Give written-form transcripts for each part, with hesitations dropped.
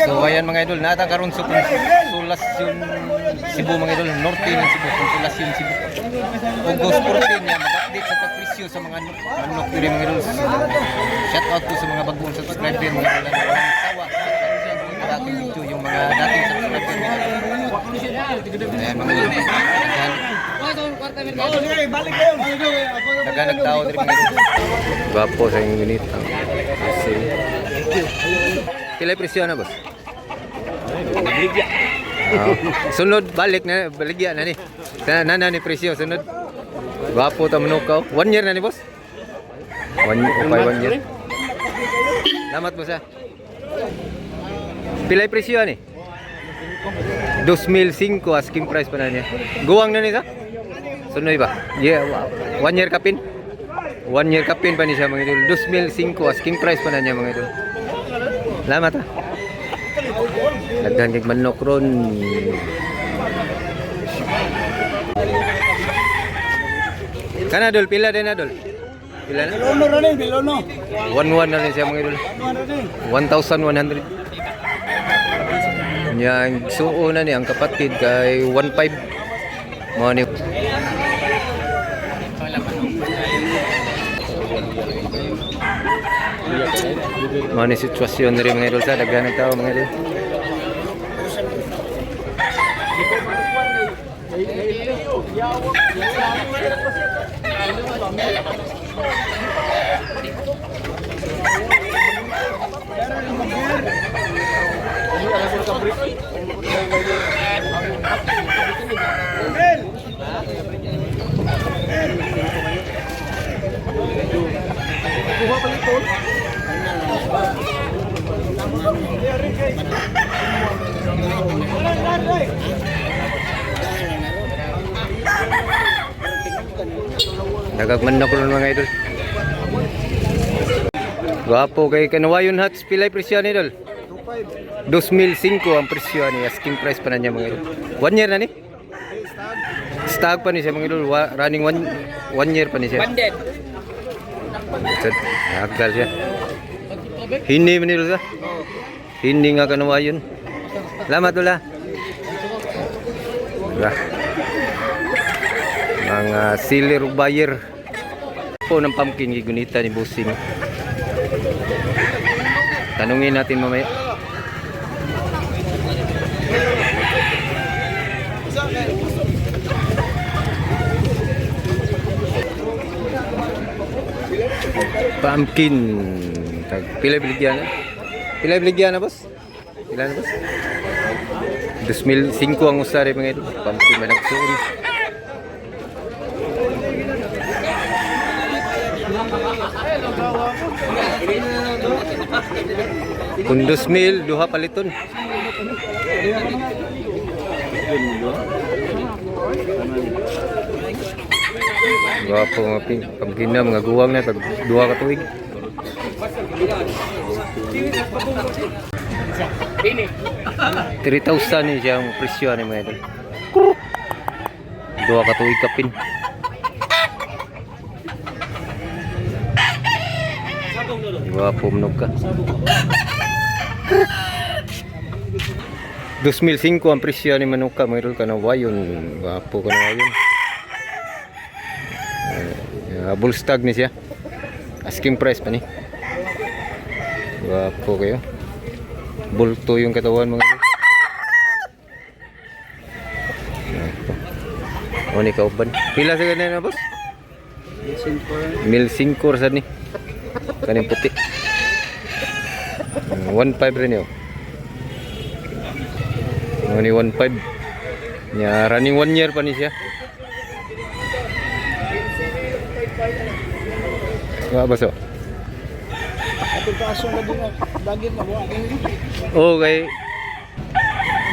So ayan mga idol, natang karon sa Consolacion Cebu mga idol, norte ng Cebu, Consolacion Cebu. August 14 niya mag-update sa presyo sa mga manok diri mga idol. Shout out po sa mga bagong subscriber mga idol. Walang sawa sa dating video yung mga dating subscriber mga idol. Ayan mga idol. Nagtao diri mga idol. Gwapo sa yung ginit. Pilay presyo na boss? Sunod balik na baligya na ni. Nana ni presyo sunod. Gwapo ta manukaw. 1 year na ni boss. 1 year. Salamat boss ha. Pilay presyo ni? 2,005 asking price pa na niya. Guwang na ni sa? Sunod ba? Yeah, 1 year kapin. 1 year kapin pa ni siya mga idol. 2,005 asking price pa na niya mga idol. Salamat ha. Daghan kay manok ron. Kana dol pila din na dol. Pila na? Bilono ra ni, bilono. 1,1 na rin siya mga idol. 1,100. Yang suo na ni ang kapatid kay 1,500. Mo ni. Mana sitwasyon dari mga idol sa daghan ng tao mga idol. Nagagman na ko ng mga idol. Gwapo kay Kanawayon Huts. Pilay presyo ni idol? 2,005 ang presyo ni. Asking price pa na niya mga idol. 1 year na ni? Stag pa ni siya mga idol. Running 1 year pa ni siya. Nagal siya. Hindi man idol sa? Hindi nga Kanawayon. Salamat wala. Mga sealer buyer po ng pumpkin gigunita ni Busing. Tanungin natin mamaya. Pumpkin. Pila biligyan na? Pila biligyan na boss? Pila na boss? 2,005 ang usari mga ito. Pumpkin man nagsuon. Kung 2,000, duha paliton. Gwapo mga pumpkin na, mga guwang na, pag duha ka tuig. 3,000 ni siyang presyo ni mga idol. Duha ka tuig kapin. Gwapo mnog ka. 2,005 ang presyo ni manuka mga idol. Kanawayon. Gwapo Kanawayon. Bullstag ni siya. Asking price pa ni. Gwapo kayo. Bulto yung katawan mga idol. O ni kauban. Pila sa ganyan na boss? 1,500 sa ni. Kaning puti. 1,500 rin yun. O ni 1,500. Nya running 1 year pa ni siya. Wala ba so? Oh, kay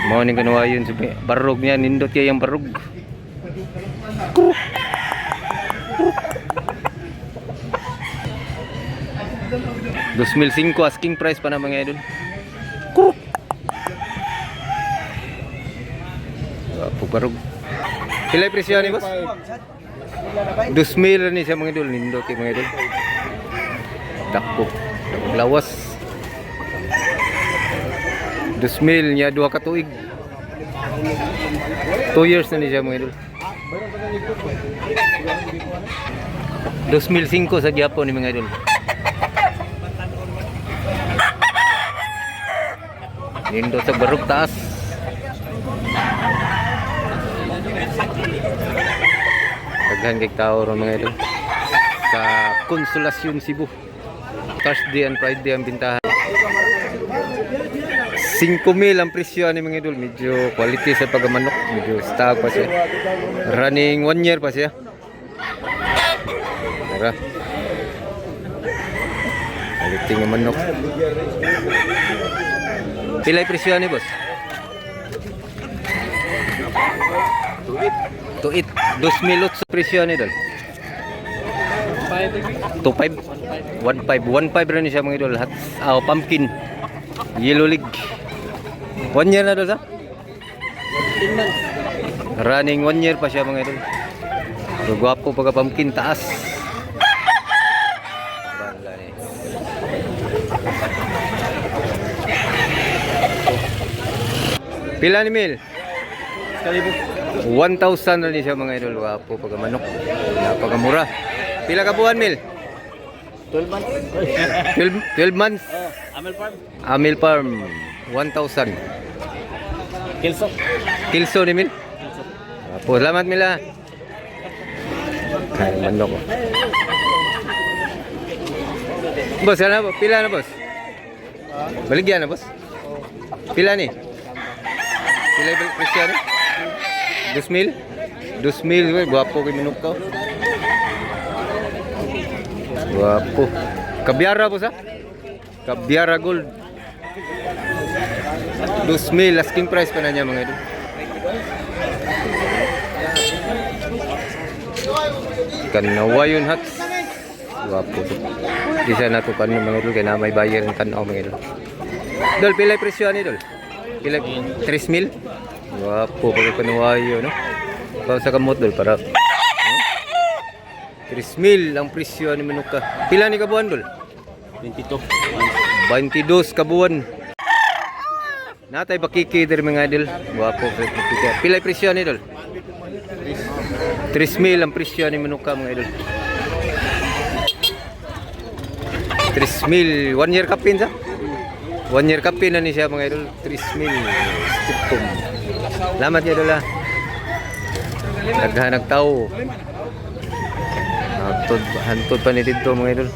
mau ning Kanawayon sabi barog niya nindot kay yang barog. 2,005 asking price pa na mga idol. Barog. Pilay presyo ni boss? 2,000 ni siya mga idol, nindot kay mga idol. Dakpo, lawas. 2000 nya 2 ka tuig. 2 years na ni siya mga idol. 2005 sa Japon ni mga idol. Nindot sa barog taas. Daghan kay tao ron mga idol. Sa Consolacion Cebu. Thursday and Friday ang bintahan. 5,000 ang presyo ni mga idol. Medyo quality sa pagmanok. Medyo stock pa siya. Running 1 year pa siya. Tara. Quality ng manok. Pilay presyo ni boss? Tuit. 2,000 sa presyo ni idol. 2.5 1.5 rin siya mga idol. Pumpkin yellow leg 1 year na doon sa running 1 year pa siya mga idol. So gwapo pagka pumpkin taas. Bala ni. Pila ni mil? 1,000 rin siya mga idol. Gwapo pagka manok. Napakamura. Pila ka buwan mil? 12 months. 12 months. Amel Farm. Amil Farm 1,000. Kilso ni mil? Apo, salamat mila. Kaya manok. Boss, ano po? Pila na boss? Baligyan na boss? Pila ni? Pila yung presyo ni? 2,000? 2,000, guwapo kay manok ka. Guwapo. Kabyara po sa? Kabyara gold. 2,000 asking price pa na niya mga idol. Kanawayon hats. Guwapo to. Isa na to kan mga idol kaya na may bayar ng kanaw mga idol. Dol, pilay presyo ni dol? Pilay 3,000? Guwapo pag kanawayo no. Pag sa kamot dol para 3,000 ang presyo ni Manuka. Pila ni kabuan dol? 22. 22 kabuan. Natay bakiki diri mga idol. Guwapo sa bakiki. Pila presyo ni dol? 3,000 ang presyo ni Manuka mga idol. 3,000 1 year kapin sa? 1 year kapin na ni siya mga idol. 3,000 stipom. Salamat ya dol. Naghanag tao. Hantod pa ni dito mga idol.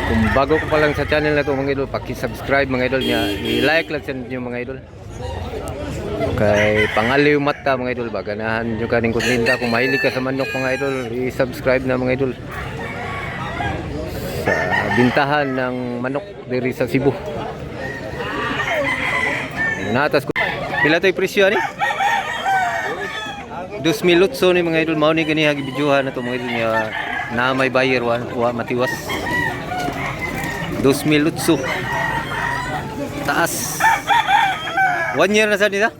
Kung bago ko pa lang sa channel na to mga idol, paki-subscribe mga idol niya. I-like lang sa inyo mga idol. Kay pangaliw mata mga idol, baganahan nyo kaning kuntinda. Kung mahilig ka sa manok mga idol, i-subscribe na mga idol. Sa bintahan ng manok diri sa Cebu. Natas ko. Pila to'y presyo ni? 2,000 ni mga idol. Mao ni gani hagi bidyuhan na to mga idol niya na may buyer wa matiwas. 2,000 taas. 1 year na sa nila?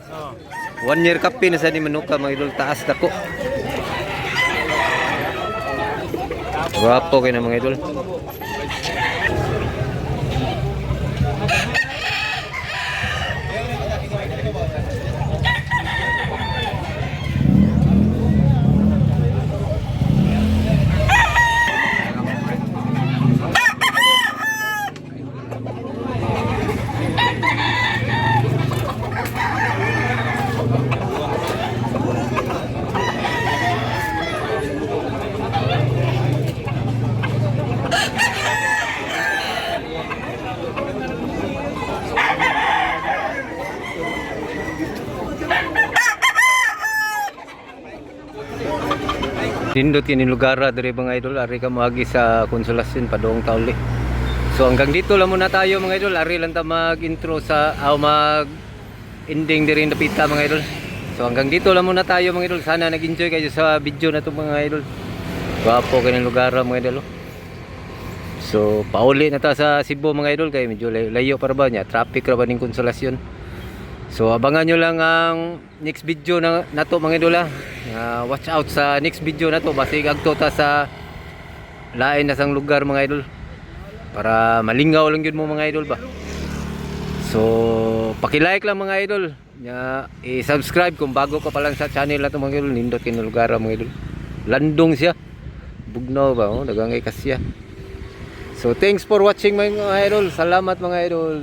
1 year kapi na sa ni Manuka mga idol. Taas dako. Guwapo kayo na mga idol. Nindot kini lugar diri mga idol, ari ka moagi sa Consolacion padong tauli. So hanggang dito lang muna tayo mga idol, ari lang ta mag-intro sa mag-ending diri na pita mga idol. So hanggang dito lang muna tayo mga idol. Sana nag-enjoy kayo sa video na to mga idol. Gwapo kini lugar mga idol. So pauli na ta sa Cebu mga idol kay medyo layo para ba nya, traffic ra ba ning Consolacion. So abangan nyo lang ang next video na to mga idol. Watch out sa next video na to. Basig agto ta sa lain na sang lugar mga idol. Para malingaw lang yun mo mga idol ba. So, paki-like lang mga idol. I-subscribe kung bago ka pa lang sa channel na ito mga idol. Nindot kayo lugar mga idol. Landong siya. Bugnaw ba? Dagangay kasya. So, thanks for watching mga idol. Salamat mga idol.